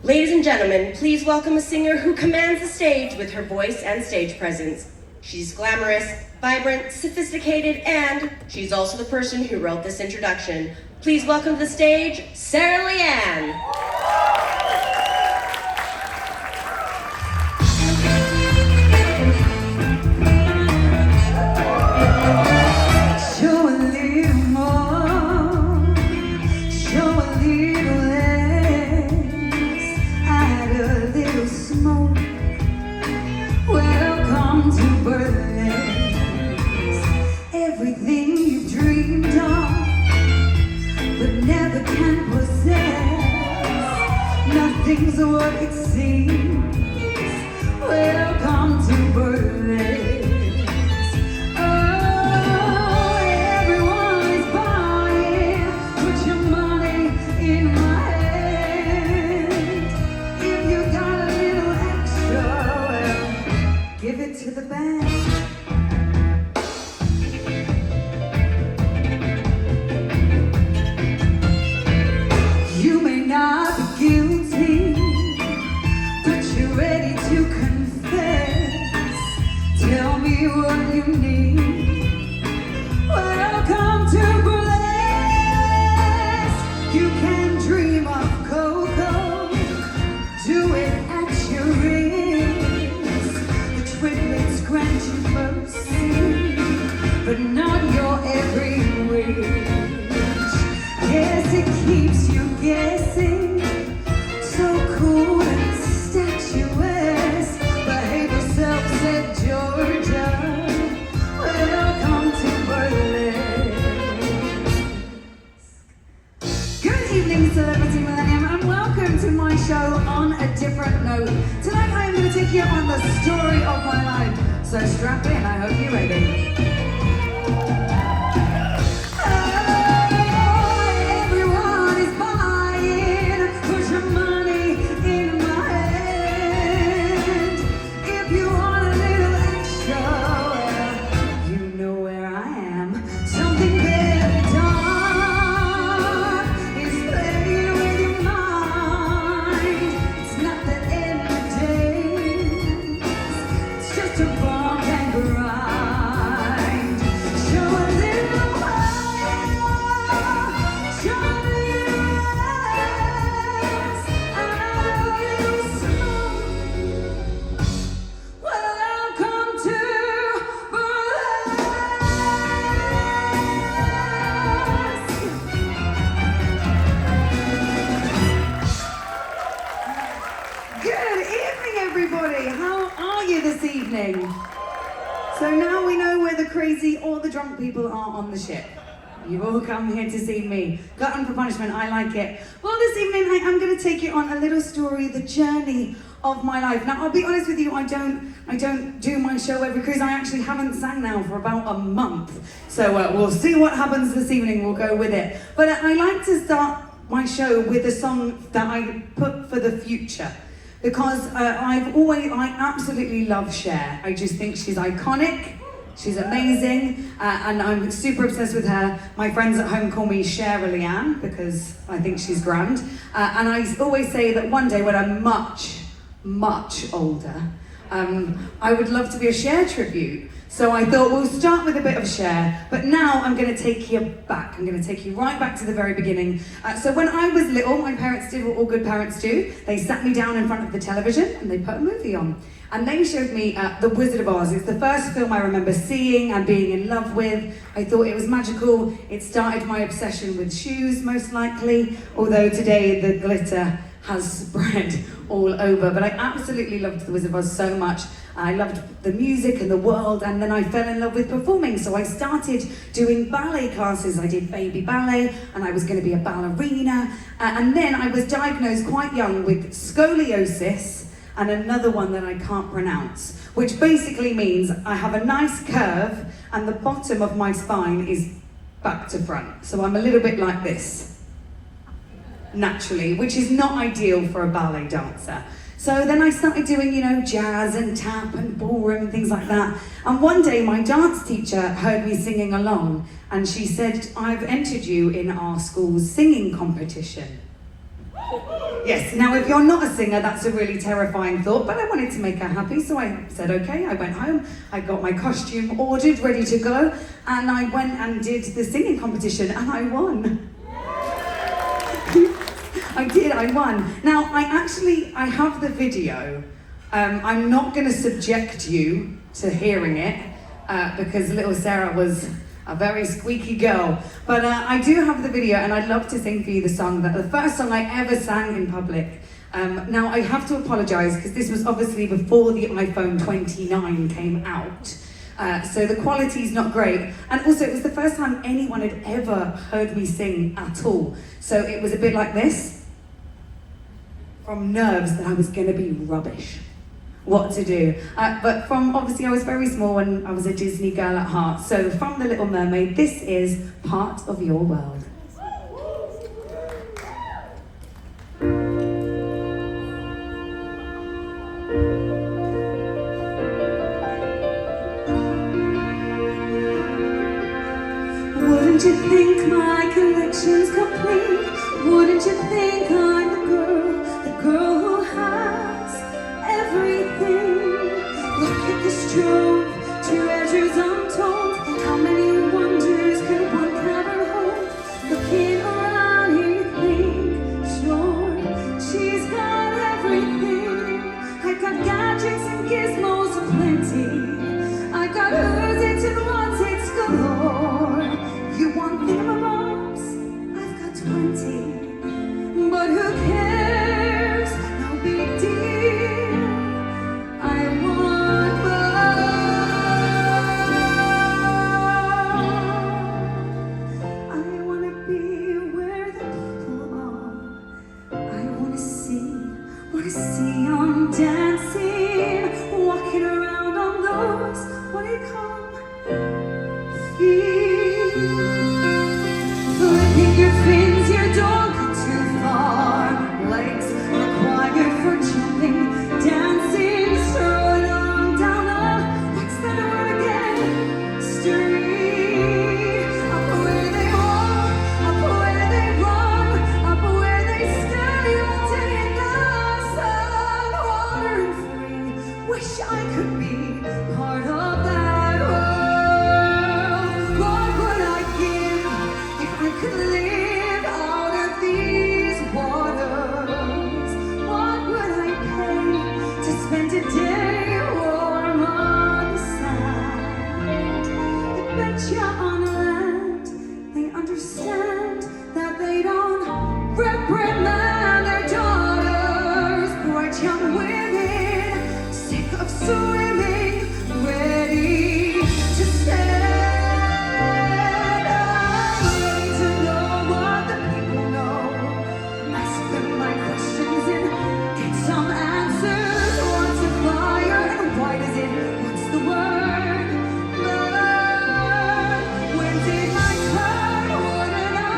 Ladies and gentlemen, please welcome a singer who commands the stage with her voice and stage presence. She's glamorous, vibrant, sophisticated, and she's also the person who wrote this introduction. Please welcome to the stage, Sarah Leanne. Things are what it seems. Welcome to Berlin. Oh, everyone is buying. Put your money in my hand. If you got a little extra, well, give it to the band. You may not be guilty, tell me what you need. Welcome to Burlesque. You can dream of cocoa, do it at your risk. The triplets grant you mercy, but not your every wish. Yes, it keeps you guessing. So cool and statuesque. Behave yourself, said Georgia. Welcome to Berlin. Good evening, Celebrity Millennium, and welcome to my show on a different note. Tonight I am going to take you on the story of my life. So strap in, I hope you're ready. So now we know where the crazy or the drunk people are on the ship. You've all come here to see me. Glutton for punishment, I like it. Well, this evening I am going to take you on a little story, the journey of my life. Now, I'll be honest with you, I don't do my show every cruise. I actually haven't sang now for about a month. So we'll see what happens this evening, we'll go with it. But I like to start my show with a song that I put for the future. Because I absolutely love Cher. I just think she's iconic, she's amazing, and I'm super obsessed with her. My friends at home call me Cher Leanne because I think she's grand. And I always say that one day when I'm much, much older, I would love to be a Cher tribute. So I thought we'll start with a bit of Cher, but now I'm going to take you back. I'm going to take you right back to the very beginning. So when I was little, my parents did what all good parents do. They sat me down in front of the television and they put a movie on. And they showed me The Wizard of Oz. It's the first film I remember seeing and being in love with. I thought it was magical. It started my obsession with shoes, most likely, although today the glitter has spread all over. But I absolutely loved The Wizard of Oz so much. I loved the music and the world, and then I fell in love with performing. So I started doing ballet classes. I did baby ballet, and I was going to be a ballerina. And then I was diagnosed quite young with scoliosis and another one that I can't pronounce, which basically means I have a nice curve and the bottom of my spine is back to front. So I'm a little bit like this, naturally, which is not ideal for a ballet dancer. So then I started doing, jazz and tap and ballroom and things like that. And one day my dance teacher heard me singing along and she said, "I've entered you in our school's singing competition." Yes, now if you're not a singer, that's a really terrifying thought, but I wanted to make her happy, so I said okay. I went home, I got my costume ordered, ready to go, and I went and did the singing competition, and I won. I won. Now, I have the video. I'm not going to subject you to hearing it, because little Sarah was a very squeaky girl. But I do have the video, and I'd love to sing for you the first song I ever sang in public. Now, I have to apologise, because this was obviously before the iPhone 29 came out. So the quality's not great. And also, it was the first time anyone had ever heard me sing at all. So it was a bit like this. From nerves that I was going to be rubbish. What to do. But obviously I was very small and I was a Disney girl at heart. So from The Little Mermaid, this is Part of Your World. Wouldn't you think my collection's complete? Wouldn't you think I'm the girl who has everything? Look at this trove, treasures untold. How many wonders can one cavern hold? Looking around here, you think, sure, she's got everything. I've got gadgets and gizmos aplenty. I've got hers, it's and wants, it's galore. You want thingamabobs? I've got 20. But who cares? No big deal. I want more. I want to be where the people are. I want to see them dancing, walking around on those, what do you call them? Feet. Flipping your fins, your dog too far. Legs required for jumping, dancing, strolling along down the, what's that word again? Street. Up where they walk, up where they run, up where they stay all day in the sun, wandering free. Wish I could be part of that world. What would I give if I could live out of these waters? What would I pay to spend a day warm on the sand? I bet you on land they understand that they don't reprimand their daughters. Bright young women, sick of swimming, ready to stand. I'm ready to know what the people know. Ask them my questions and get some answers. What's a fire and why does it? What's the word? Love. When did my turn? Wouldn't I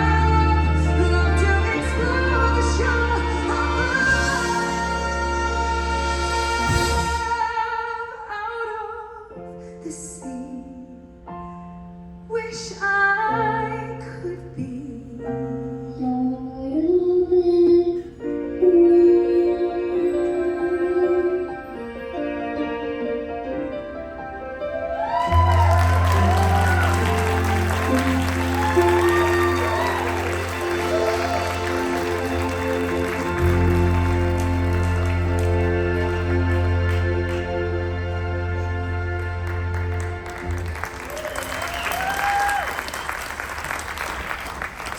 love to explore the shore of love out of the sea? Wish I could be.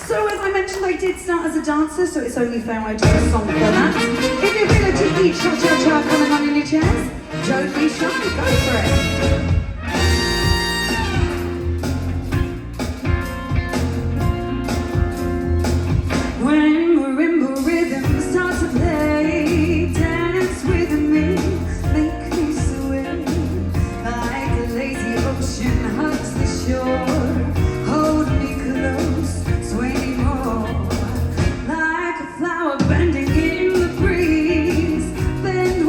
So as I mentioned, I did start as a dancer, so it's only fair I do a song for that. If you feel it, just eat cha-cha-cha coming on in your chairs. Don't be shy, go for it. When marimba rhythm starts to play, dance with me, make me sway, like a lazy ocean hugs the shore. Hold me close, sway me more, like a flower bending in the breeze. Bend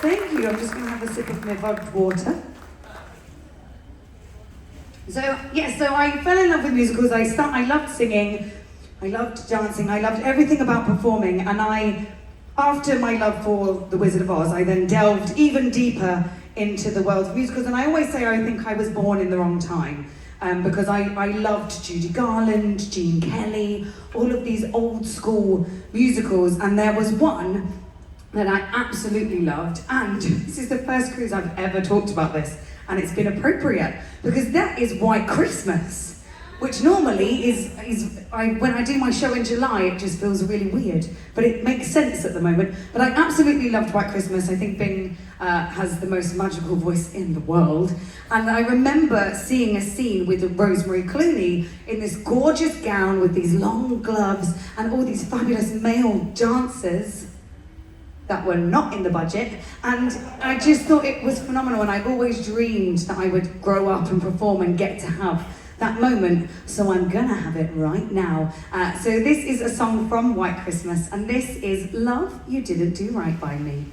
Thank you. I'm just going to have a sip of my vodka water. So I fell in love with musicals. I loved singing, I loved dancing, I loved everything about performing, and after my love for The Wizard of Oz, I then delved even deeper into the world of musicals, and I always say I think I was born in the wrong time, because I loved Judy Garland, Gene Kelly, all of these old school musicals, and there was one that I absolutely loved, and this is the first cruise I've ever talked about this, and it's been appropriate, because that is White Christmas, which normally when I do my show in July, it just feels really weird, but it makes sense at the moment. But I absolutely loved White Christmas. I think Bing has the most magical voice in the world, and I remember seeing a scene with Rosemary Clooney in this gorgeous gown with these long gloves and all these fabulous male dancers that were not in the budget, and I just thought it was phenomenal, and I always dreamed that I would grow up and perform and get to have that moment, so I'm gonna have it right now. So this is a song from White Christmas, and this is Love You Didn't Do Right By Me.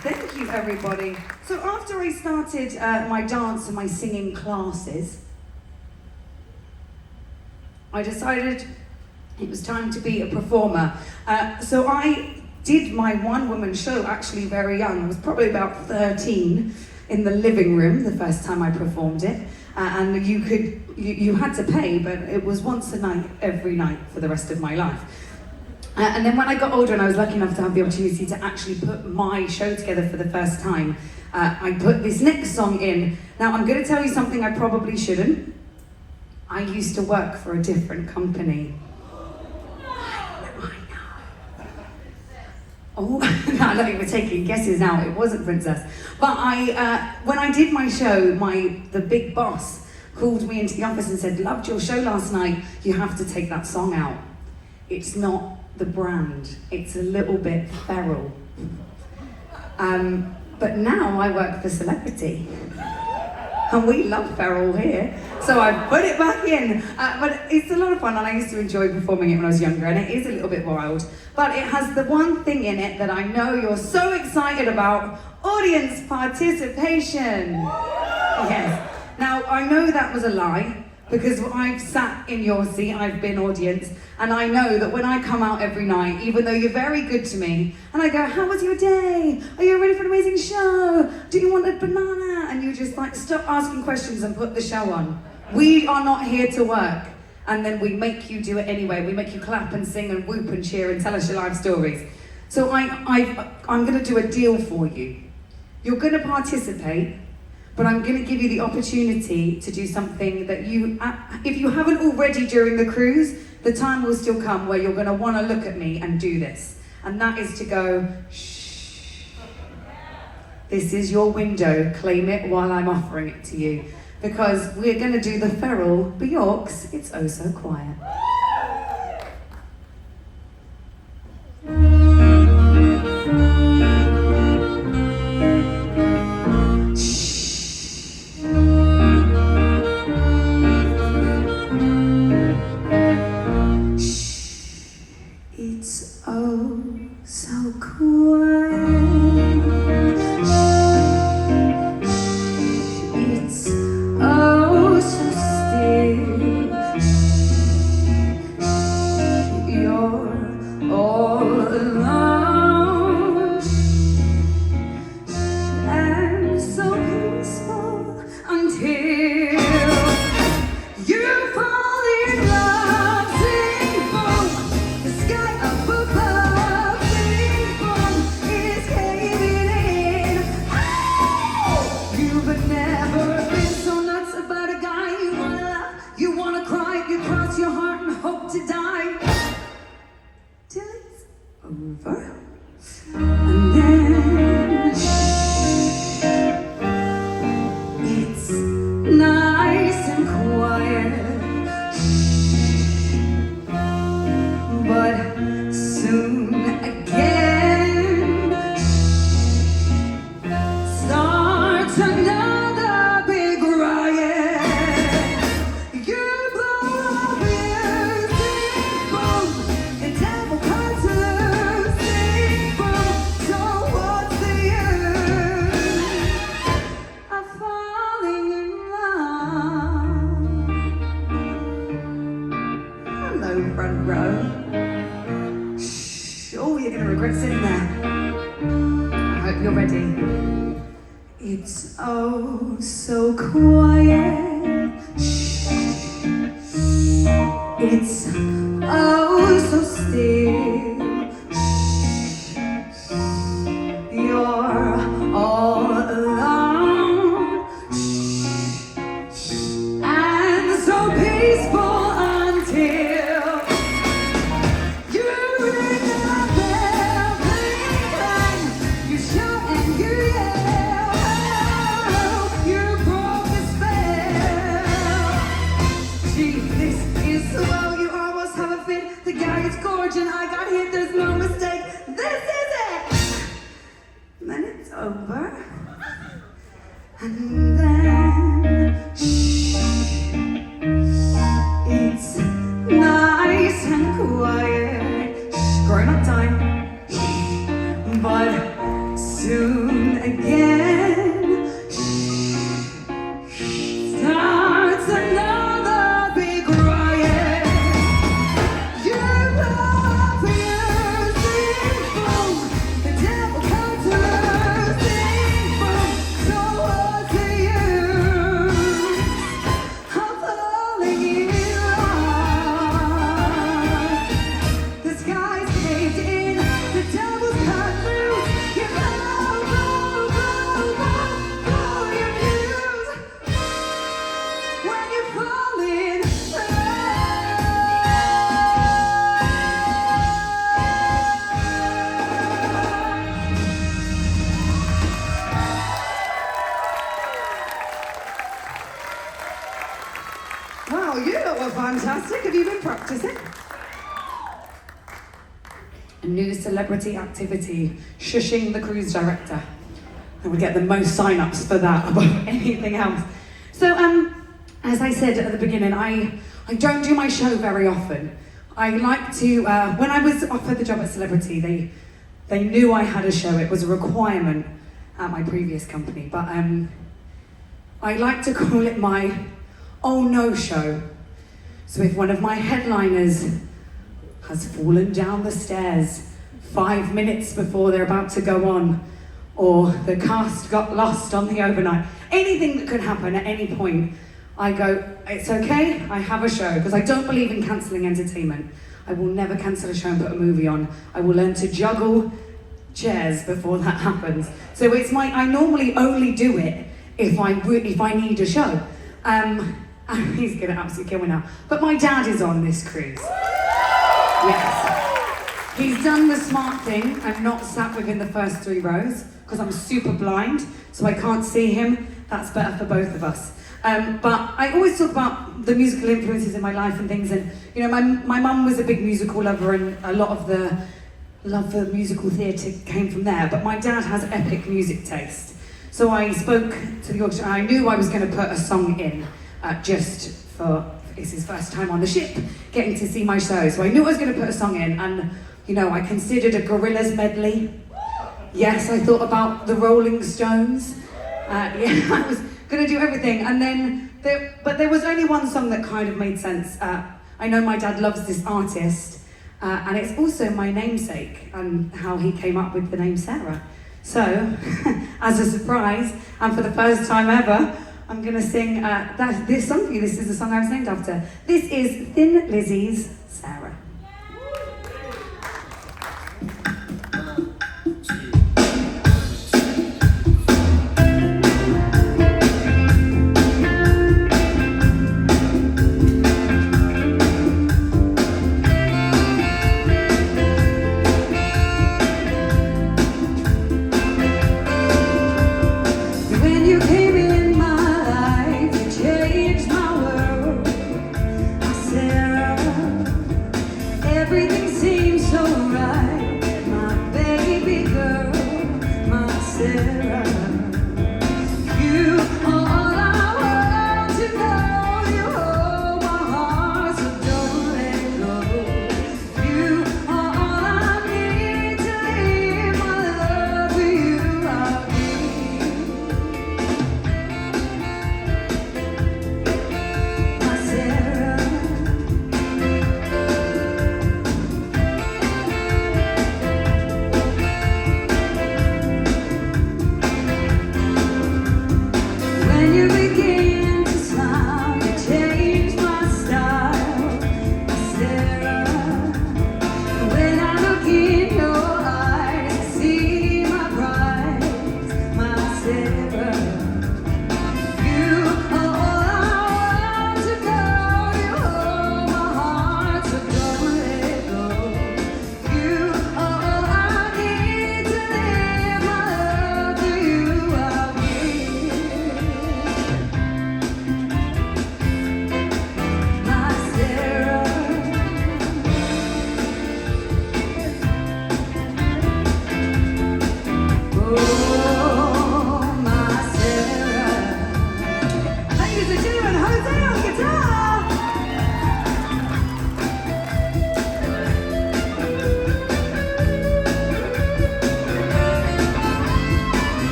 Thank you, everybody. So after I started my dance and my singing classes, I decided it was time to be a performer. So I did my one-woman show actually very young. I was probably about 13 in the living room the first time I performed it. And you had to pay, but it was once a night, every night for the rest of my life. And then when I got older and I was lucky enough to have the opportunity to actually put my show together for the first time, I put this next song in. Now I'm going to tell you something I probably shouldn't. I used to work for a different company. I know. Oh, no, I don't think we're taking guesses now. It wasn't Princess. But when I did my show, the big boss called me into the office and said, "Loved your show last night. You have to take that song out. It's not the brand. It's a little bit feral." But now I work for Celebrity. And we love feral here. So I put it back in. But it's a lot of fun, and I used to enjoy performing it when I was younger, and it is a little bit wild. But it has the one thing in it that I know you're so excited about: audience participation. Yes. Now, I know that was a lie, because I've sat in your seat, I've been audience, and I know that when I come out every night, even though you're very good to me, and I go, "How was your day? Are you ready for an amazing show? Do you want a banana?" And you just like stop asking questions and put the show on. We are not here to work. And then we make you do it anyway. We make you clap and sing and whoop and cheer and tell us your life stories. So I'm gonna do a deal for you. You're gonna participate, but I'm going to give you the opportunity to do something that if you haven't already during the cruise, the time will still come where you're going to want to look at me and do this. And that is to go, "Shh. This is your window. Claim it while I'm offering it to you." Because we're going to do the feral Bjork's It's Oh So Quiet. It's oh so quiet. It's oh so still. You're all alone and so peaceful until you fall in love. Sing boom. The sky up above, sing boom, is caving in. Oh! You've never been so nuts about a guy you wanna love, you wanna cry, you cross your heart and hope to die till it's over. And then it's nice and quiet. But soon again starts another big riot. You blow up your sing boom, and devil cuts loose, sing boom. So what's the use of falling in love? Hello, front row. Oh, you're gonna regret sitting there. I hope you're ready. It's oh so quiet. It's oh so still. You're all alone and so peaceful until you ring the bell, bling, bang. You shout and you yell. You broke the spell. Gee, this is so well. You almost have a fit. The guy is gorgeous. I got hit. There's no mistake. This is it. And then it's over. And then it's nice and quiet. Grown up time. But soon again starts another big riot. You love your sing boom, the devil comes to sing boom. So what's the use Wow, you lot were fantastic. Have you been practicing? A new celebrity activity, shushing the cruise director. I would get the most sign-ups for that above anything else. So, as I said at the beginning, I don't do my show very often. I like to, when I was offered the job at Celebrity, they knew I had a show. It was a requirement at my previous company, but I like to call it my oh no show. So if one of my headliners has fallen down the stairs 5 minutes before they're about to go on, or the cast got lost on the overnight, anything that could happen at any point, I go, it's okay, I have a show, because I don't believe in cancelling entertainment. I will never cancel a show and put a movie on. I will learn to juggle chairs before that happens. So I normally only do it if I need a show. And he's gonna absolutely kill me now. But my dad is on this cruise. Yes. He's done the smart thing and not sat within the first 3 rows, because I'm super blind, so I can't see him. That's better for both of us. But I always talk about the musical influences in my life and things, and you know, my mum was a big musical lover, and a lot of the love for musical theatre came from there. But my dad has epic music taste. So I spoke to the orchestra, and I knew I was going to put a song in, just for, it's his first time on the ship, getting to see my show. So I knew I was going to put a song in, and you know, I considered a Gorillaz medley. Yes, I thought about the Rolling Stones. Yeah, I was going to do everything. And then, but there was only one song that kind of made sense. I know my dad loves this artist, and it's also my namesake, and how he came up with the name Sarah. So, as a surprise, and for the first time ever, I'm going to sing this song for you. This is the song I was named after. This is Thin Lizzy's Sarah.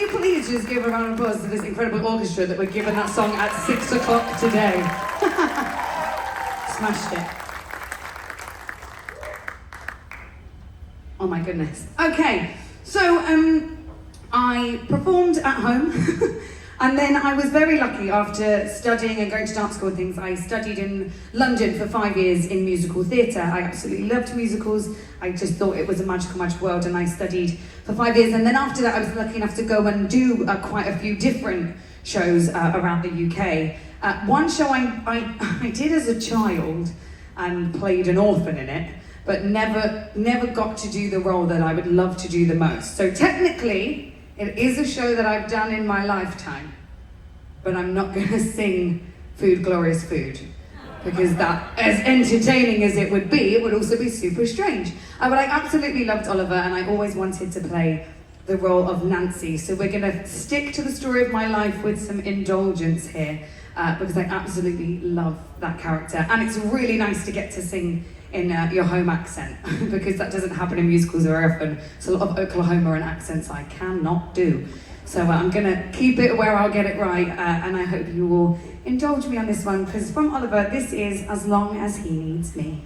please just give a round of applause to this incredible orchestra that were given that song at 6 o'clock today? Smashed it. Oh my goodness. Okay, so I performed at home. And then I was very lucky after studying and going to dance school and things. I studied in London for 5 years in musical theatre. I absolutely loved musicals. I just thought it was a magical world, and I studied for 5 years. And then after that, I was lucky enough to go and do quite a few different shows around the UK. One show I did as a child and played an orphan in it, but never got to do the role that I would love to do the most. So technically, it is a show that I've done in my lifetime, but I'm not going to sing Food, Glorious Food, because that, as entertaining as it would be, it would also be super strange. But I absolutely loved Oliver, and I always wanted to play the role of Nancy. So we're going to stick to the story of my life with some indulgence here, because I absolutely love that character. And it's really nice to get to sing in your home accent, because that doesn't happen in musicals very often. It's a lot of Oklahoma and accents I cannot do. So I'm gonna keep it where I'll get it right, and I hope you will indulge me on this one, because from Oliver, this is As Long As He Needs Me.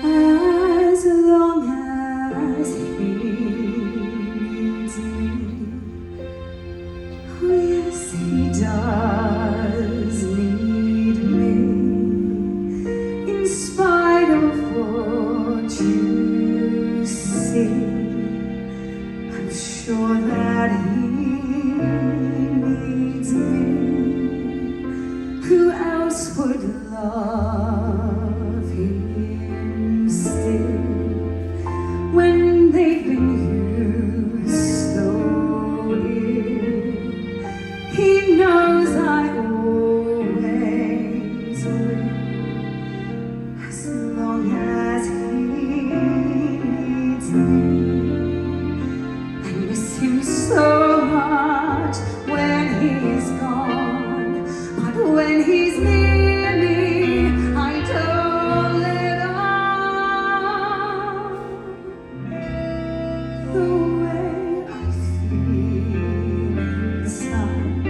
As long as he needs me, oh yes he does need me, in spite of what you see. I'm sure that he needs me. Who else would love him still, when they've been used so ill? He knows I always will, as long as he needs me. I miss him so much when he's gone, but when he's near me, I don't let on. The way I feel inside,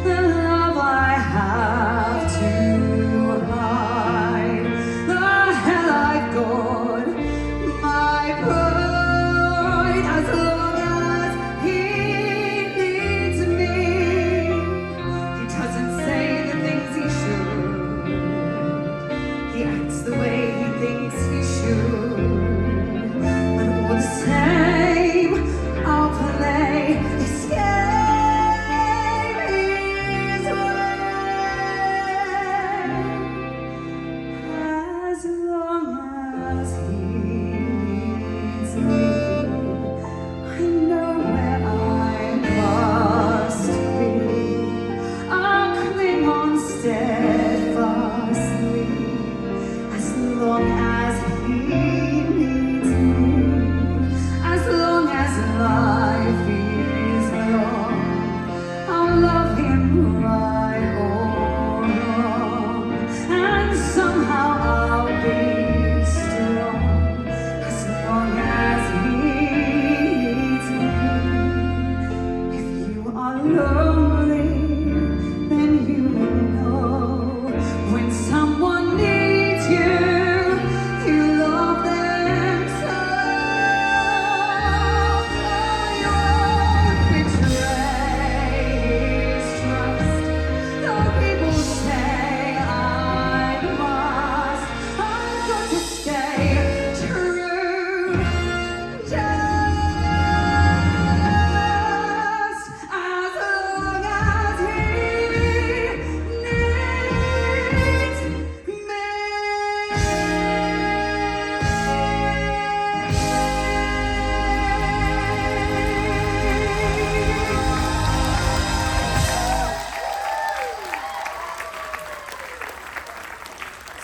the love I have to hide, the hell I've got, my pride. As long as he needs me, he doesn't say the things he should, he acts the way he thinks he should. But all the same, I'll play this game his way. As long as he needs me, I know where I must be. I'll cling on steadfastly, as long as he needs me. As long as life is long, I'll love him right or wrong, and somehow I'll be strong. As long as he needs me. If you are lonely, then you will know, when someone needs you, you love them so. You won't betray his trust, though people say I must. I've got to stay true, just as long as he needs me.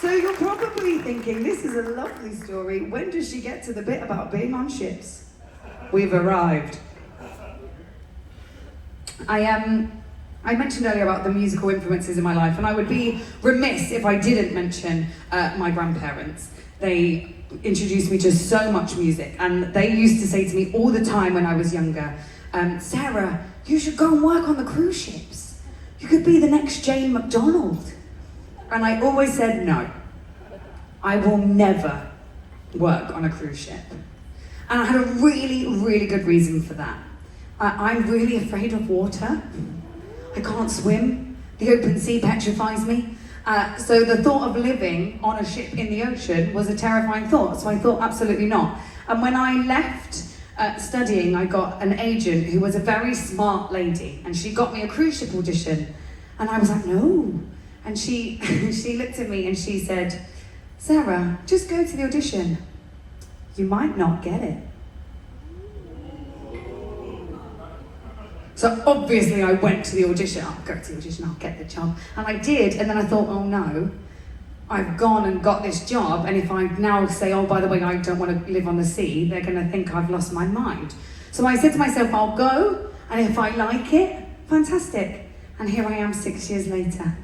So you're probably thinking, this is a lovely story. When does she get to the bit about being on ships? We've arrived. I I mentioned earlier about the musical influences in my life, and I would be remiss if I didn't mention my grandparents. They introduced me to so much music, and they used to say to me all the time when I was younger, Sarah, you should go and work on the cruise ships. You could be the next Jane McDonald. And I always said, no, I will never work on a cruise ship. And I had a really, really good reason for that. I'm really afraid of water. I can't swim. The open sea petrifies me. So the thought of living on a ship in the ocean was a terrifying thought. So I thought, absolutely not. And when I left studying, I got an agent who was a very smart lady, and she got me a cruise ship audition. And I was like, no. And she looked at me and she said, Sarah, just go to the audition. You might not get it. So obviously I went to the audition. I'll go to the audition, I'll get the job. And I did, and then I thought, oh no, I've gone and got this job, and if I now say, oh, by the way, I don't want to live on the sea, they're gonna think I've lost my mind. So I said to myself, I'll go, and if I like it, fantastic. And here I am 6 years later.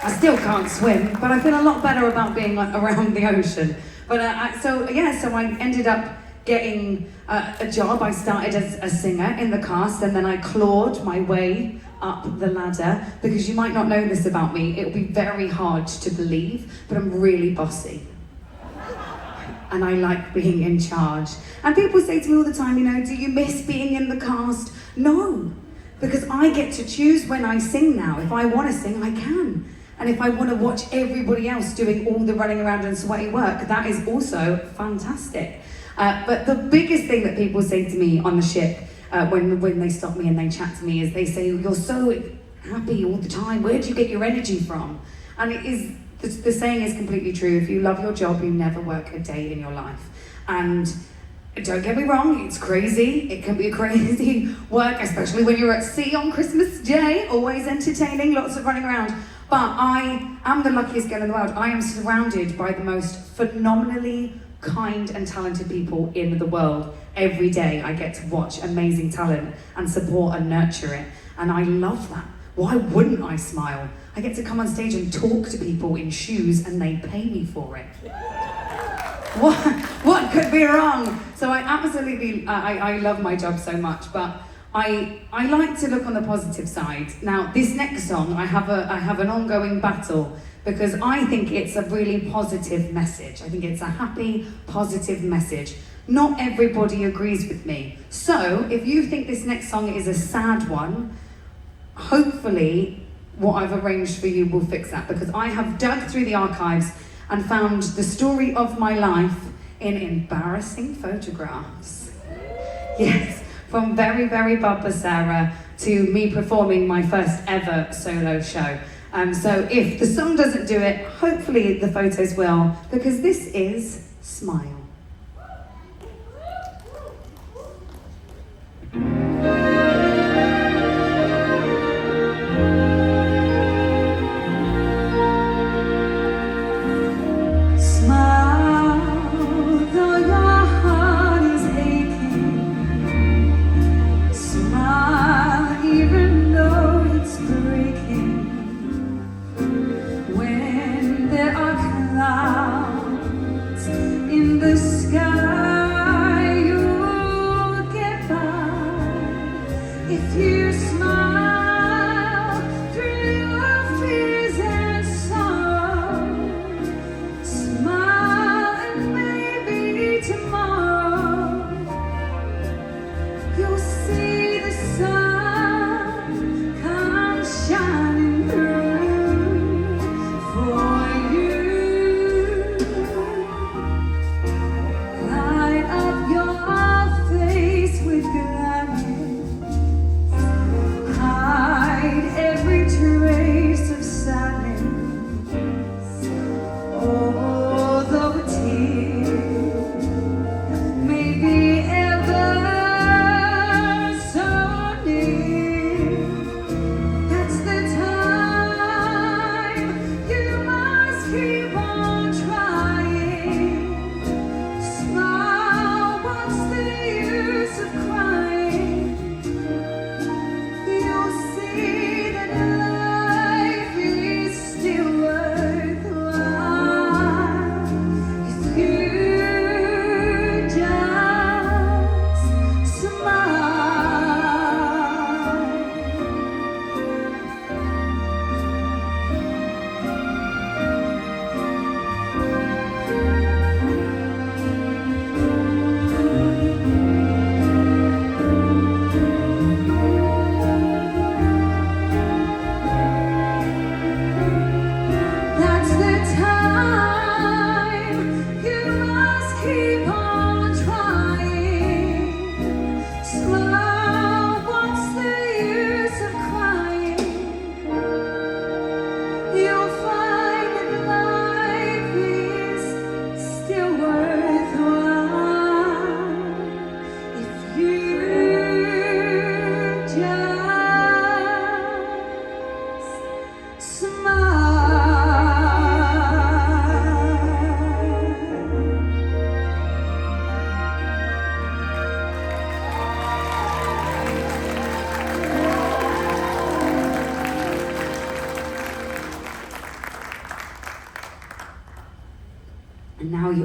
I still can't swim, but I feel a lot better about being around the ocean. But so I ended up getting a job. I started as a singer in the cast, and then I clawed my way up the ladder, because you might not know this about me, it will be very hard to believe, but I'm really bossy. And I like being in charge. And people say to me all the time, do you miss being in the cast? No, because I get to choose when I sing now. If I want to sing, I can. And if I want to watch everybody else doing all the running around and sweaty work, that is also fantastic. But the biggest thing that people say to me on the ship when they stop me and they chat to me is they say, you're so happy all the time, where do you get your energy from? And it is, the saying is completely true. If you love your job, you never work a day in your life. And don't get me wrong, it's crazy. It can be a crazy work, especially when you're at sea on Christmas Day, always entertaining, lots of running around. But I am the luckiest girl in the world. I am surrounded by the most phenomenally kind and talented people in the world. Every day I get to watch amazing talent and support and nurture it. And I love that. Why wouldn't I smile? I get to come on stage and talk to people in shoes and they pay me for it. What could be wrong? So I absolutely, I love my job so much, but I like to look on the positive side. Now, this next song, I have an ongoing battle, because I think it's a really positive message. I think it's a happy, positive message. Not everybody agrees with me. So, if you think this next song is a sad one, hopefully what I've arranged for you will fix that, because I have dug through the archives and found the story of my life in embarrassing photographs. Yes, from very, very Bubba Sarah to me performing my first ever solo show. So if the song doesn't do it, hopefully the photos will, because this is Smile.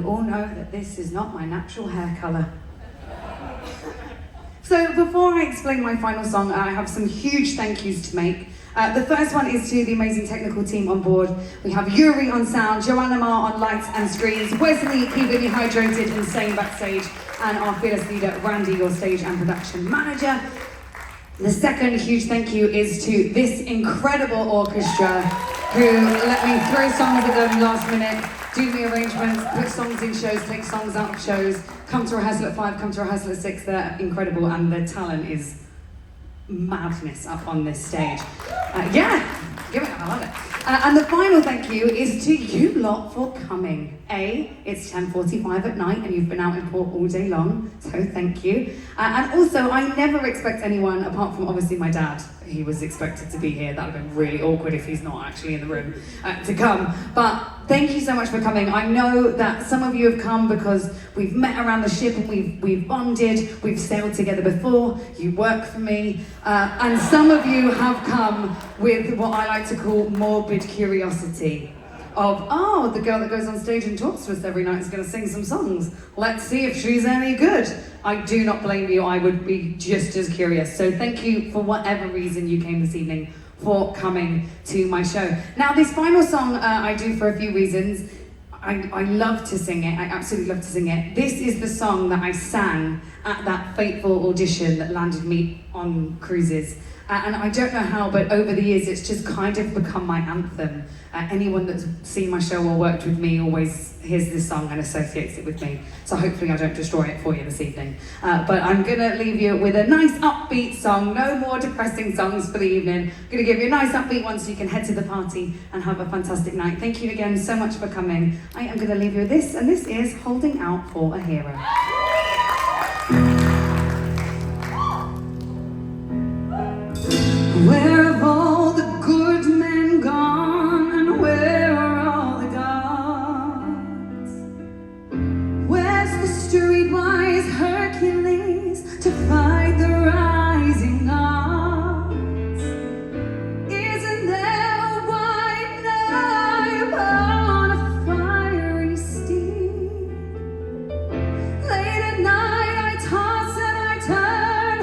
you all know that this is not my natural hair colour. So before I explain my final song, I have some huge thank yous to make. The first one is to the amazing technical team on board. We have Yuri on sound, Joanna Ma on lights and screens, Wesley keeping me hydrated and sane backstage, and our fearless leader, Randy, your stage and production manager. The second huge thank you is to this incredible orchestra who let me throw songs at them last minute, do the arrangements, put songs in shows, take songs out of shows, come to rehearsal at 5, come to rehearsal at 6. They're incredible and their talent is madness up on this stage. Give it up, I love it. And the final thank you is to you lot for coming. It's 10:45 at night and you've been out in port all day long, so thank you. And also, I never expect anyone, apart from obviously my dad, he was expected to be here. That would have been really awkward if he's not actually in the room to come. But thank you so much for coming. I know that some of you have come because we've met around the ship and we've bonded, we've sailed together before, you work for me, and some of you have come with what I like to call morbid curiosity. Of, oh, the girl that goes on stage and talks to us every night is going to sing some songs. Let's see if she's any good. I do not blame you. I would be just as curious. So thank you for whatever reason you came this evening for coming to my show. Now, this final song I do for a few reasons. I love to sing it. I absolutely love to sing it. This is the song that I sang at that fateful audition that landed me on cruises. And I don't know how, but over the years, it's just kind of become my anthem. Anyone that's seen my show or worked with me always hears this song and associates it with me. So hopefully I don't destroy it for you this evening. But I'm gonna leave you with a nice upbeat song. No more depressing songs for the evening. I'm gonna give you a nice upbeat one so you can head to the party and have a fantastic night. Thank you again so much for coming. I am gonna leave you with this, and this is Holding Out for a Hero. Where have all the good men gone, and where are all the gods? Where's the streetwise Hercules to fight the rising odds? Isn't there a white knight upon a fiery steed? Late at night I toss and I turn,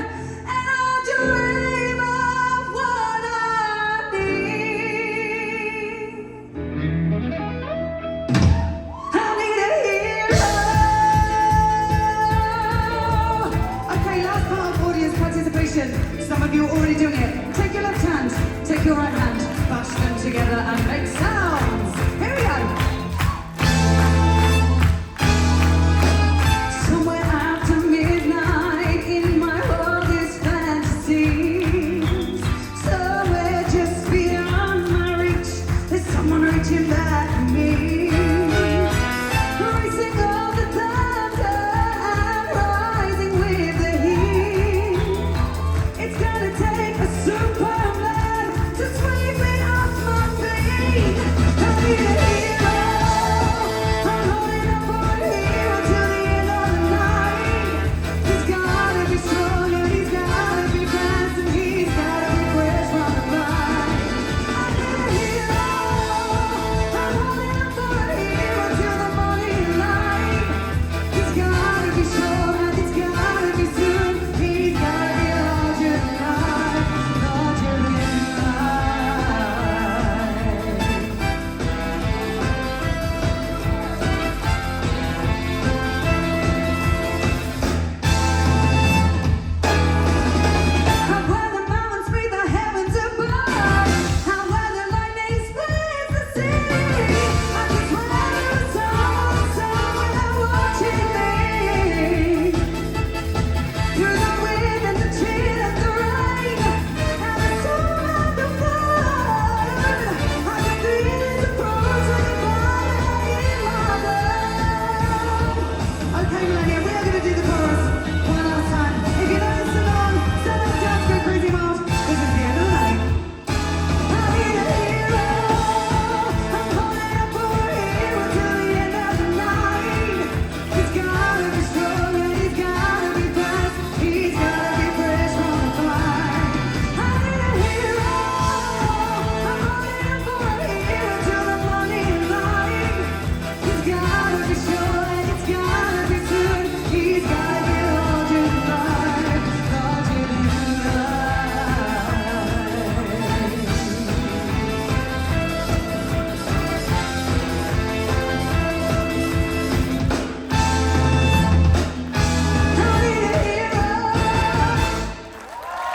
and I dream of what I need. I need a hero. Okay, last part of audience participation. Some of you are already doing it. Take your left hand, take your right hand, bash them together and make sounds. Here we go. Somewhere after midnight in my wildest fantasies, somewhere just beyond my reach, there's someone reaching back for me. Racing on the thunder and rising with the heat. It's gonna take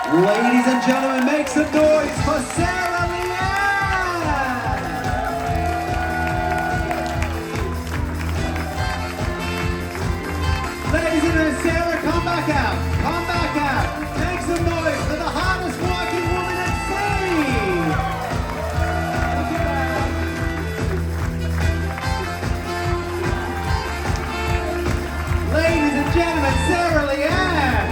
Ladies and gentlemen, make some noise for Sarah Leanne! Ladies and gentlemen, Sarah, come back out. Come back out. Make some noise for the hardest working woman at sea. Ladies and gentlemen, Sarah Leanne!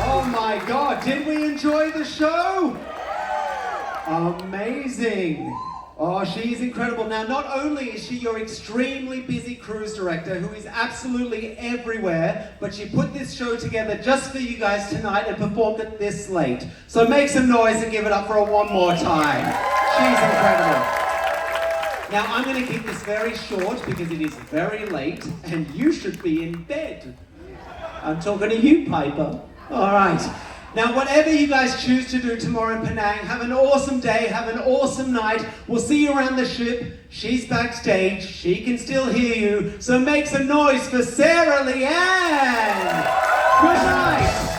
Oh my God, did we enjoy the show? Amazing. Oh, she's incredible. Now, not only is she your extremely busy cruise director who is absolutely everywhere, but she put this show together just for you guys tonight and performed it this late. So make some noise and give it up for her one more time. She's incredible. Now, I'm going to keep this very short because it is very late and you should be in bed. I'm talking to you, Piper. All right. Now, whatever you guys choose to do tomorrow in Penang, have an awesome day, have an awesome night. We'll see you around the ship. She's backstage. She can still hear you. So make some noise for Sarah Leanne. Good night.